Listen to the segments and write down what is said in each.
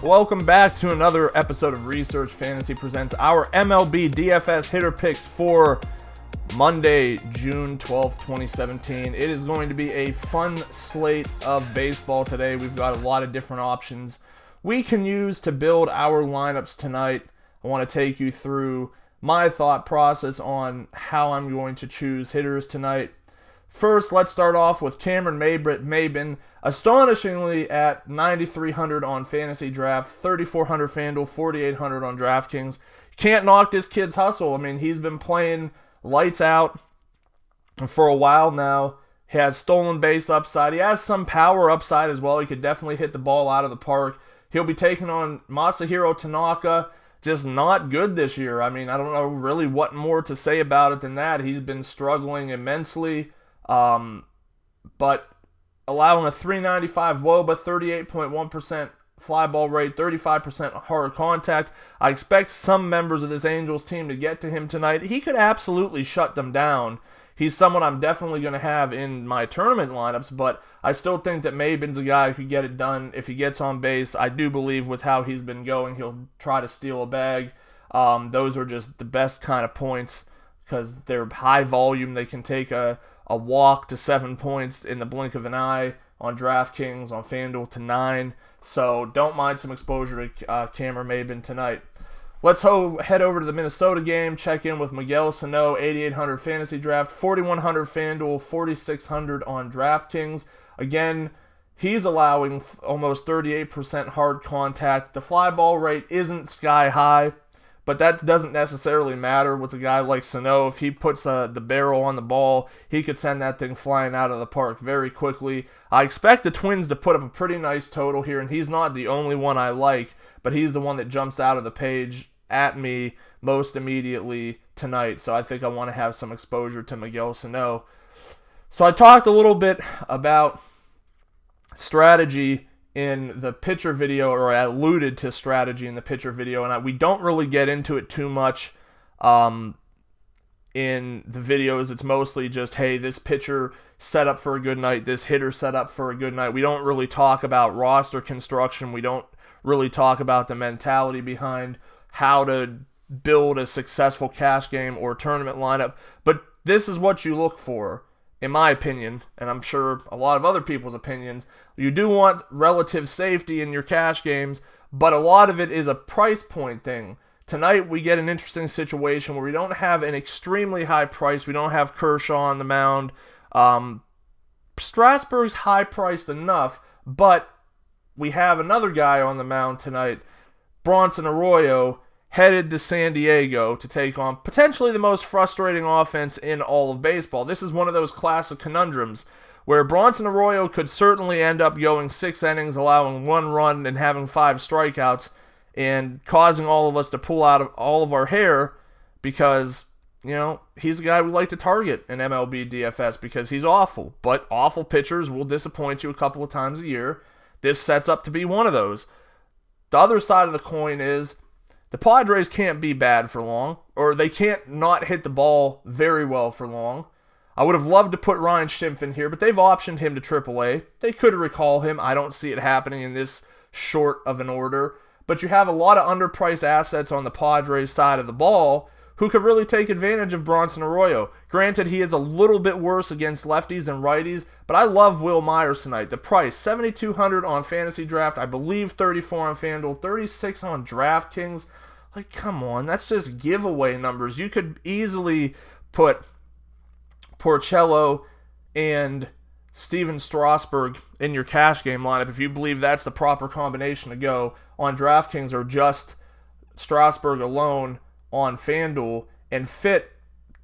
Welcome back to another episode of Research Fantasy Presents our MLB DFS hitter picks for Monday, June 12th, 2017. It is going to be a fun slate of baseball today. We've got a lot of different options we can use to build our lineups tonight. I want to take you through my thought process on how I'm going to choose hitters tonight. First, let's start off with Cameron Maybin, astonishingly at 9,300 on Fantasy Draft, 3,400 FanDuel, 4,800 on DraftKings. Can't knock this kid's hustle. I mean, he's been playing lights out for a while now. He has stolen base upside. He has some power upside as well. He could definitely hit the ball out of the park. He'll be taking on Masahiro Tanaka. Just not good this year. I mean, I don't know really what more to say about it than that. He's been struggling immensely. But allowing a 395 WOBA, 38.1% fly ball rate, 35% hard contact. I expect some members of this Angels team to get to him tonight. He could absolutely shut them down. He's someone I'm definitely going to have in my tournament lineups, but I still think that Maybin's a guy who could get it done if he gets on base. I do believe with how he's been going, he'll try to steal a bag. Those are just the best kind of points because they're high volume. They can take a walk to 7 points in the blink of an eye on DraftKings, on FanDuel to 9. So don't mind some exposure to Cameron Maybin tonight. Let's head over to the Minnesota game, check in with Miguel, Sano, 8,800 Fantasy Draft, 4,100 FanDuel, 4,600 on DraftKings. Again, he's allowing almost 38% hard contact. The fly ball rate isn't sky high, but that doesn't necessarily matter with a guy like Sano. If he puts the barrel on the ball, he could send that thing flying out of the park very quickly. I expect the Twins to put up a pretty nice total here, and he's not the only one I like, but he's the one that jumps out of the page at me most immediately tonight. So I think I want to have some exposure to Miguel Sano. So I talked a little bit about strategy in the pitcher video, or I alluded to strategy in the pitcher video, and we don't really get into it too much in the videos. It's mostly just, hey, this pitcher set up for a good night, this hitter set up for a good night. We don't really talk about roster construction. We don't really talk about the mentality behind how to build a successful cash game or tournament lineup. But this is what you look for, in my opinion, and I'm sure a lot of other people's opinions. You do want relative safety in your cash games, but a lot of it is a price point thing. Tonight we get an interesting situation where we don't have an extremely high price. We don't have Kershaw on the mound. Strasburg's high priced enough, but we have another guy on the mound tonight, Bronson Arroyo, headed to San Diego to take on potentially the most frustrating offense in all of baseball. This is one of those classic conundrums where Bronson Arroyo could certainly end up going 6 innings, allowing 1 run and having 5 strikeouts, and causing all of us to pull out of all of our hair because, you know, he's a guy we like to target in MLB DFS because he's awful. But awful pitchers will disappoint you a couple of times a year. This sets up to be one of those. The other side of the coin is the Padres can't be bad for long, or they can't not hit the ball very well for long. I would have loved to put Ryan Schimpf in here, but they've optioned him to AAA. They could recall him. I don't see it happening in this short of an order. But you have a lot of underpriced assets on the Padres side of the ball who could really take advantage of Bronson Arroyo. Granted, he is a little bit worse against lefties and righties, but I love Will Myers tonight. The price, $7,200 on Fantasy Draft, I believe $34 on FanDuel, $36 on DraftKings. Like, come on, that's just giveaway numbers. You could easily put Porcello and Steven Strasburg in your cash game lineup if you believe that's the proper combination to go on DraftKings, or just Strasburg alone on FanDuel, and fit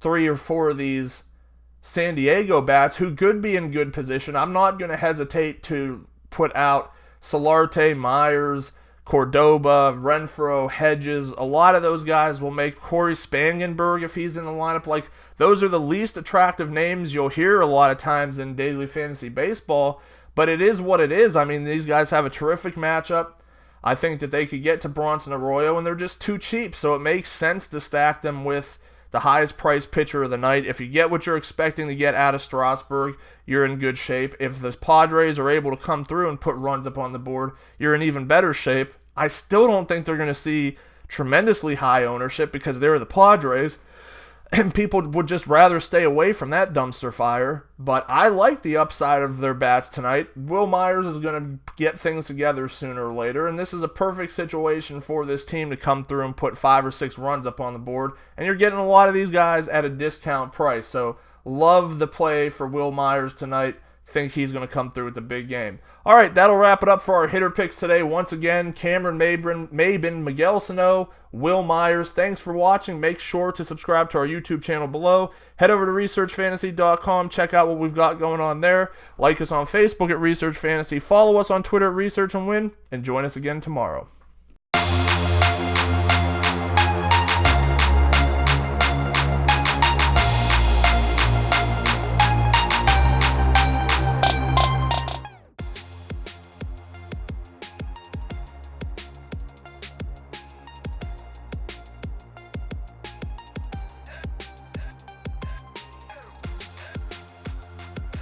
3 or 4 of these San Diego bats who could be in good position. I'm not going to hesitate to put out Solarte, Myers, Cordoba, Renfroe, Hedges. A lot of those guys will make Corey Spangenberg if he's in the lineup. Like, those are the least attractive names you'll hear a lot of times in daily fantasy baseball, but it is what it is. I mean, these guys have a terrific matchup. I think that they could get to Bronson Arroyo, and they're just too cheap, so it makes sense to stack them with the highest priced pitcher of the night. If you get what you're expecting to get out of Strasburg, you're in good shape. If the Padres are able to come through and put runs up on the board, you're in even better shape. I still don't think they're going to see tremendously high ownership because they're the Padres, and people would just rather stay away from that dumpster fire. But I like the upside of their bats tonight. Will Myers is going to get things together sooner or later, and this is a perfect situation for this team to come through and put 5 or 6 runs up on the board, and you're getting a lot of these guys at a discount price. So love the play for Will Myers tonight. Think he's going to come through with the big game. All right, that'll wrap it up for our hitter picks today. Once again, Cameron Maybin, Miguel Sano, Will Myers. Thanks for watching. Make sure to subscribe to our YouTube channel below. Head over to researchfantasy.com. Check out what we've got going on there. Like us on Facebook at Research Fantasy. Follow us on Twitter at Research and Win. And join us again tomorrow.